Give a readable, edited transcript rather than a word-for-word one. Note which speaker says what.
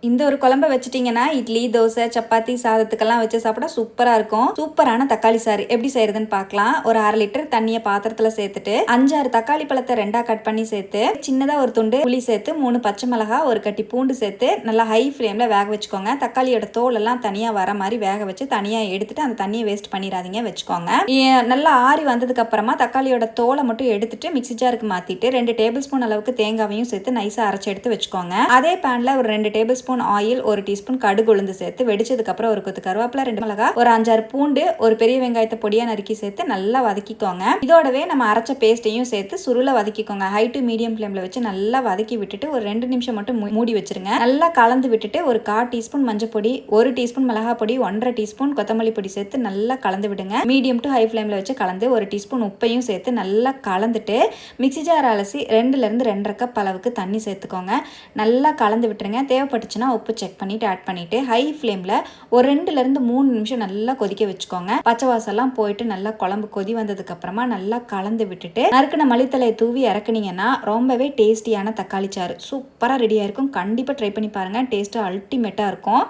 Speaker 1: இந்த ஒரு குழம்பை வச்சுட்டிங்கன்னா இட்லி, தோசை, சப்பாத்தி, சாதத்துக்கெல்லாம் வச்சு சாப்பிட சூப்பராக இருக்கும். சூப்பரான தக்காளி சாறு எப்படி செய்யறதுன்னு பார்க்கலாம். ஒரு 1/2 லிட்டர் தண்ணியை பாத்திரத்தில் சேர்த்துட்டு 5-6 தக்காளி பழத்தை 2ஆ கட் பண்ணி சேர்த்து சின்னதாக ஒரு துண்டு புளி சேர்த்து 3 பச்சை மிளகாய், ஒரு கட்டி பூண்டு சேர்த்து நல்லா ஹை ஃப்ளேமில் வேக வச்சுக்கோங்க. தக்காளியோட தோல் எல்லாம் தனியாக வர மாதிரி வேக வச்சு தனியாக எடுத்துட்டு அந்த தண்ணியை வேஸ்ட் பண்ணிடாதீங்க, வச்சுக்கோங்க. நல்லா ஆறி வந்ததுக்கு அப்புறமா தக்காளியோட தோலை மட்டும் எடுத்துட்டு மிக்ஸி ஜாருக்கு மாற்றிட்டு 2 டேபிள் ஸ்பூன் அளவுக்கு தேங்காவையும் சேர்த்து நைஸாக அரைச்சி எடுத்து வச்சுக்கோங்க. அதே பேனில் ஒரு 2 டேபிள் ஸ்பூன் ஆயில், 1 டீஸ்பூன் கடுகு உளுந்து சேர்த்து வெடிச்சதுக்கு அப்புறம் ஒரு கொத்து கருவேப்பிலை, 2 மிளகாய், ஒரு 5-6 பூண்டு, ஒரு பெரிய வெங்காயத்தை பொடியா நறுக்கி சேர்த்து நல்லா வதக்கிக்கோங்க. இதோடவே நம்ம அரைச்ச பேஸ்ட்டையும் சேர்த்து சுருள வதக்கிக்கோங்க. ஹை டு மீடியம் ஃப்ளேம்ல வச்சு நல்லா வதக்கி விட்டுட்டு ஒரு 2 நிமிஷம் மட்டும் மூடி வச்சிருங்க. நல்லா கலந்து விட்டுட்டு ஒரு 1/4 டீஸ்பூன் மஞ்சள் பொடி, 1 டீஸ்பூன் மிளகாய் பொடி, 1/2 டீஸ்பூன் கொத்தமல்லி பொடி சேர்த்து நல்லா கலந்து விடுங்க. மீடியம் டு ஹை ஃப்ளேம்ல வச்சு கலந்து 1 டீஸ்பூன் உப்பையும் சேர்த்து நல்லா கலந்துட்டு மிக்ஸி ஜார் அலசி 2-2 1/2 கப் அளவுக்கு தண்ணி சேர்த்துக்கோங்க. நல்லா கலந்து விட்டுருங்க. தேவைப்பட்டுச்சுன்னா உப்பு செக் பண்ணிட்டு ஆட் பண்ணிட்டு ஹை ஃப்ளேம்ல ஒரு 2-3 நிமிஷம் நல்லா கொதிக்க வச்சுக்கோங்க. பச்சை வாசம்லாம் போயிட்டு நல்லா குழம்பு கொதி வந்ததுக்கு அப்புறமா நல்லா கலந்து விட்டுட்டு நறுக்கின மல்லித்தலையை தூவி இறக்குனீங்கன்னா ரொம்பவே டேஸ்டியான தக்காளி சாறு சூப்பரா ரெடியா இருக்கும். கண்டிப்பா ட்ரை பண்ணி பாருங்க. டேஸ்ட் அல்டிமேட்டா இருக்கும்.